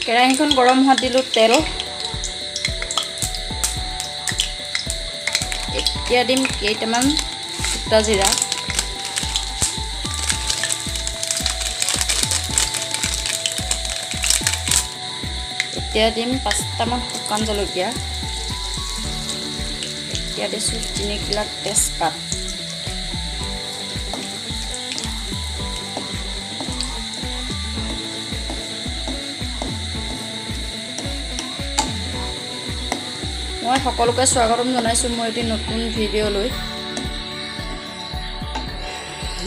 কেৰাহীখন গৰম হোৱাত দিলোঁ তেল। এতিয়া দিম কেইটামান গোটা জিৰা, এতিয়া দিম 5টামান শুকান জলকীয়া, এতিয়া দিছোঁ 3 কিলা তেজপাত, মই সকলোকে স্বাগতম জনাইছোঁ মোৰ এটি নতুন ভিডিঅ'লৈ।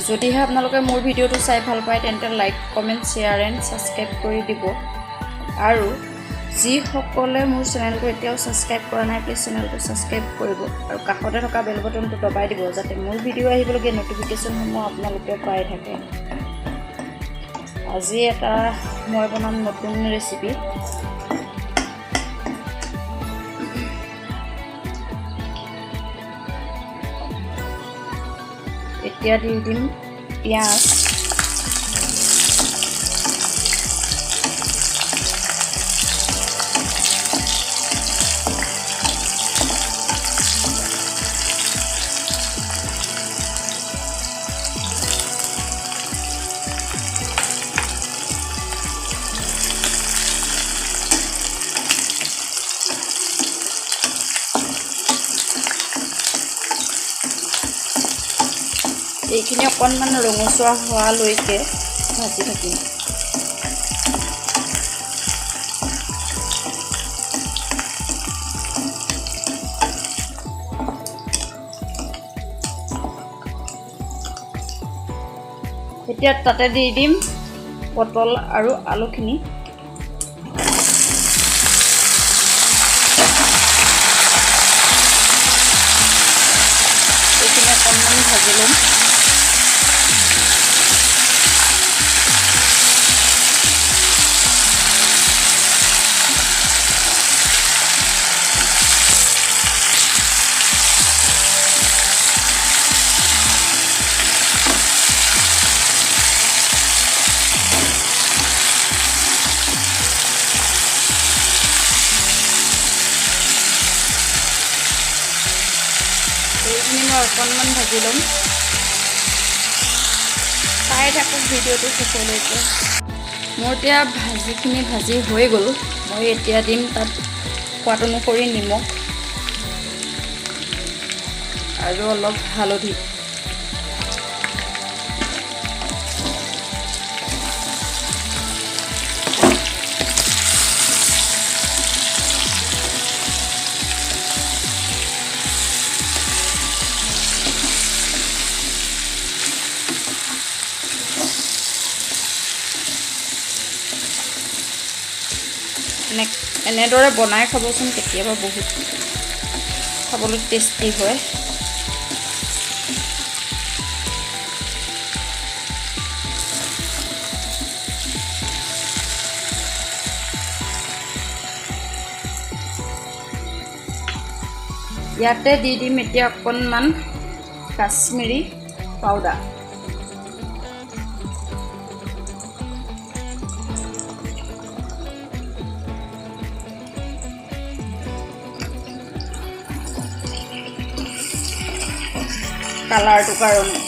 যদিহে আপোনালোকে মোৰ ভিডিঅ'টো চাই ভাল পায় তেন্তে like, comment, share and subscribe কৰি দিব। আৰু যিসকলে মোৰ চেনেলটো এতিয়াও ছাবস্ক্ৰাইব কৰা নাই প্লিজ চেনেলটো ছাবস্ক্ৰাইব কৰিব আৰু কাষতে থকা বেল বটনটো দবাই দিব যাতে মোৰ ভিডিঅ' আহিবলগীয়া ন'টিফিকেশ্যনসমূহ আপোনালোকে পাই থাকে। আজি এটা মই বনাম নতুন ৰেচিপি। এতিয়া দি দিম পিঁয়াজ, এইখিনি অকণমান ৰঙচুৱা হোৱালৈকে ভাজি থাকিম। এতিয়া তাতে দি দিম পটল আৰু আলুখিনি। এইখিনি অকণমান ভাজি ল'ম। এইখিনি মই অকণমান ভাজি ল'ম। চাই থাকক ভিডিঅ'টো শেষলৈকে। মোৰ এতিয়া ভাজিখিনি ভাজি হৈ গ'ল। মই এতিয়া দিম তাত সোৱাদ অনুসৰি নিমখ আৰু অলপ হালধি। এনেদৰে বনাই খাবচোন, কেতিয়াবা বহুত খাবলৈ টেষ্টি হয়। ইয়াতে দি দিম এতিয়া অকণমান কাশ্মীৰী পাউডাৰ। কালাৰটোৰ কাৰণে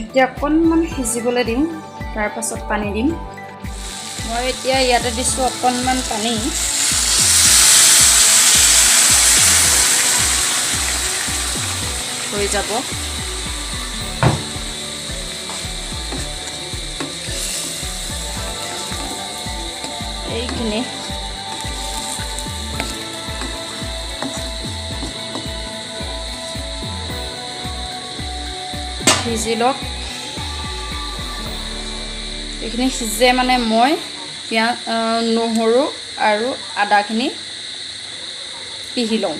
এতিয়া অকণমান সিজিবলৈ দিম, তাৰ পাছত পানী দিম। মই এতিয়া ইয়াতে দিছোঁ অকণমান পানী। হৈ যাব। এইখিনি সিজি লওক। এইখিনি সিজে মানে মই পিঁয়াজ, নহৰু আৰু আদাখিনি পিহি লওঁ।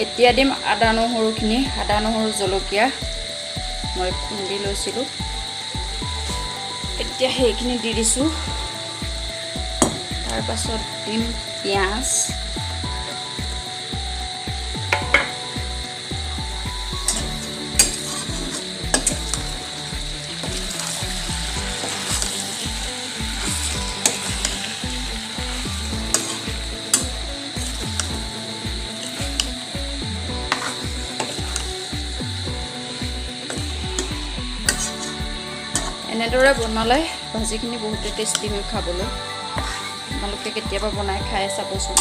এতিয়া দিম আদা নহৰুখিনি, আদা নহৰু জলকীয়া মই খুন্দি লৈছিলোঁ। এতিয়া সেইখিনি দি দিছোঁ। তাৰপাছত দিম পিঁয়াজ, এনেদৰে বনালে ভাজিখিনি বহুতে টেষ্টি হয় খাবলৈ। আপোনালোকে কেতিয়াবা বনাই খাই চাবচোন।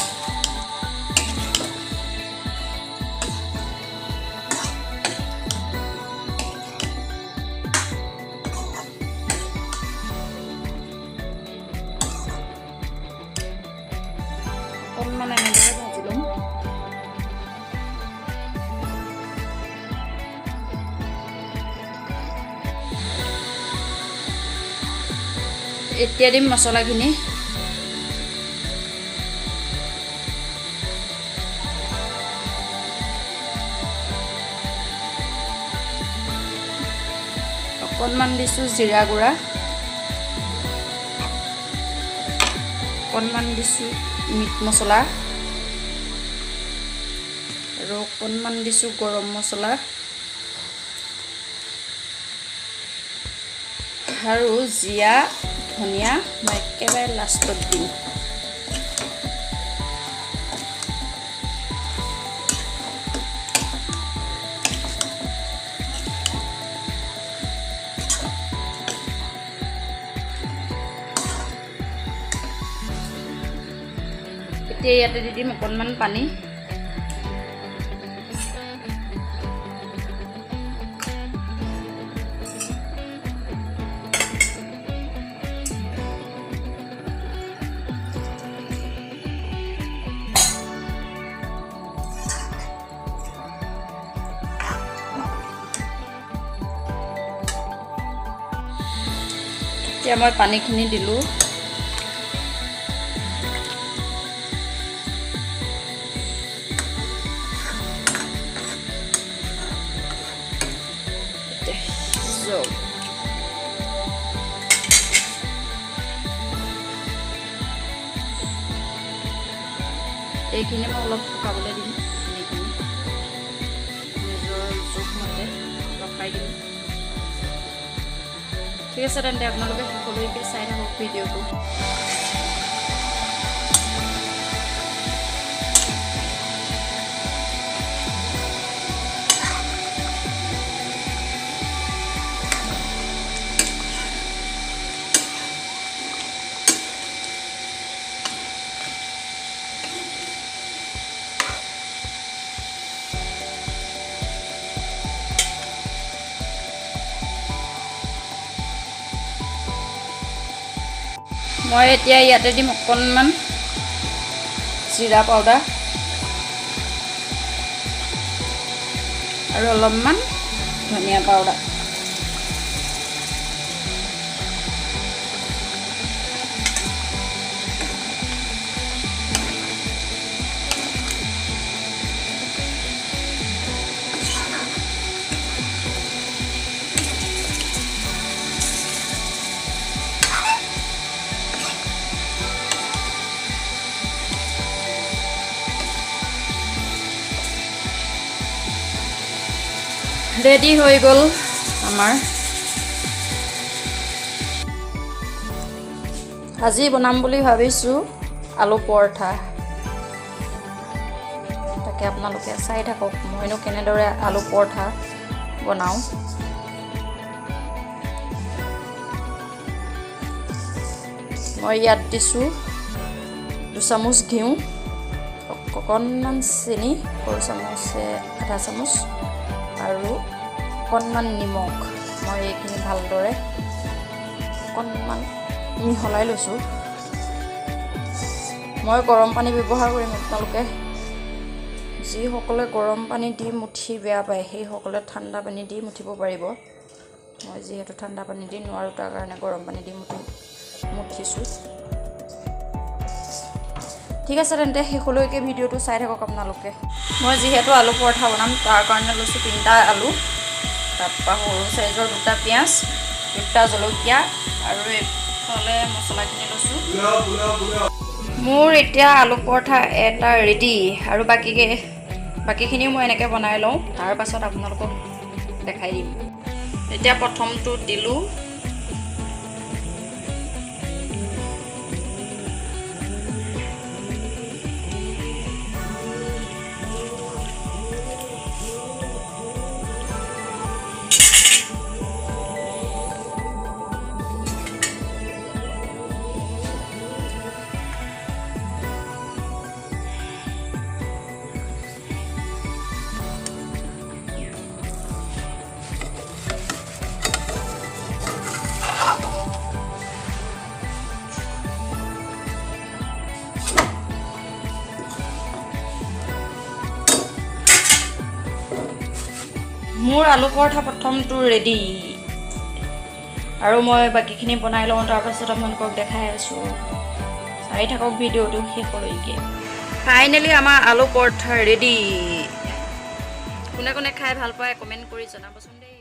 অকণমান এনেদৰে ভাজি ল'ম। এতিয়া দিম মছলাখিনি। অকণমান দিছোঁ জিৰা গুড়া, অকণমান দিছোঁ মিট মছলা আৰু অকণমান দিছোঁ গৰম মছলা আৰু জিৰা ধনিয়া মই একেবাৰে লাষ্টত দিম। এতিয়া ইয়াতে দি দিম অকণমান পানী। এতিয়া মই পানীখিনি দিলোঁ। এইখিনি মই অলপ শুকাবলৈ দিম। এইখিনি নিজৰ জোখমতে ৰখাই দিম। ঠিক আছে, তেন্তে আপোনালোকে সকলোকে চাই থাকক ভিডিঅ'টো। মই এতিয়া ইয়াতে দিম অকণমান জিৰা পাউডাৰ আৰু অলপমান ধনিয়া পাউডাৰ। ৰেডি হৈ গ'ল আমাৰ। আজি বনাম বুলি ভাবিছোঁ আলু পৰঠা। তাকে আপোনালোকে চাই থাকক মইনো কেনেদৰে আলু পৰঠা বনাওঁ। মই ইয়াত দিছোঁ 2 চামুচ ঘিউ, অকণমান চেনি, সৰু চামুচে আধা চামুচ আৰু অকণমান নিমখ। মই এইখিনি ভালদৰে অকণমান মিহলাই লৈছোঁ। মই গৰম পানী ব্যৱহাৰ কৰিম। আপোনালোকে যিসকলে গৰম পানী দি মুঠি বেয়া পায় সেইসকলে ঠাণ্ডা পানী দি মুঠিব পাৰিব। মই যিহেতু ঠাণ্ডা পানী দি নোৱাৰোঁ তাৰ কাৰণে গৰম পানী দি মুঠিছোঁ। ঠিক আছে, তেন্তে শেষলৈকে ভিডিঅ'টো চাই থাকক আপোনালোকে। মই যিহেতু আলু পৰঠা বনাম তাৰ কাৰণে লৈছোঁ 3টা আলু। তাৰপৰা সৰু চাইজৰ 2টা পিঁয়াজ 2টা জলকীয়া আৰু এইফালে মছলাখিনি লৈছোঁ মোৰ এতিয়া আলু পৰঠা এটা ৰেডি আৰু বাকীখিনিও মই এনেকৈ বনাই লওঁ তাৰ পাছত আপোনালোকক দেখাই দিম এতিয়া প্ৰথমটো দিলোঁ মোৰ আলু পৰঠা প্ৰথমটো ৰেডি আৰু মই বাকীখিনি বনাই লওঁ তাৰপাছত আপোনালোকক দেখাই আছোঁ চাই থাকক ভিডিঅ'টো শেষলৈকে ফাইনেলি আমাৰ আলু পৰঠা ৰেডি কোনে কোনে খাই ভাল পায় কমেণ্ট কৰি জনাবচোন দেই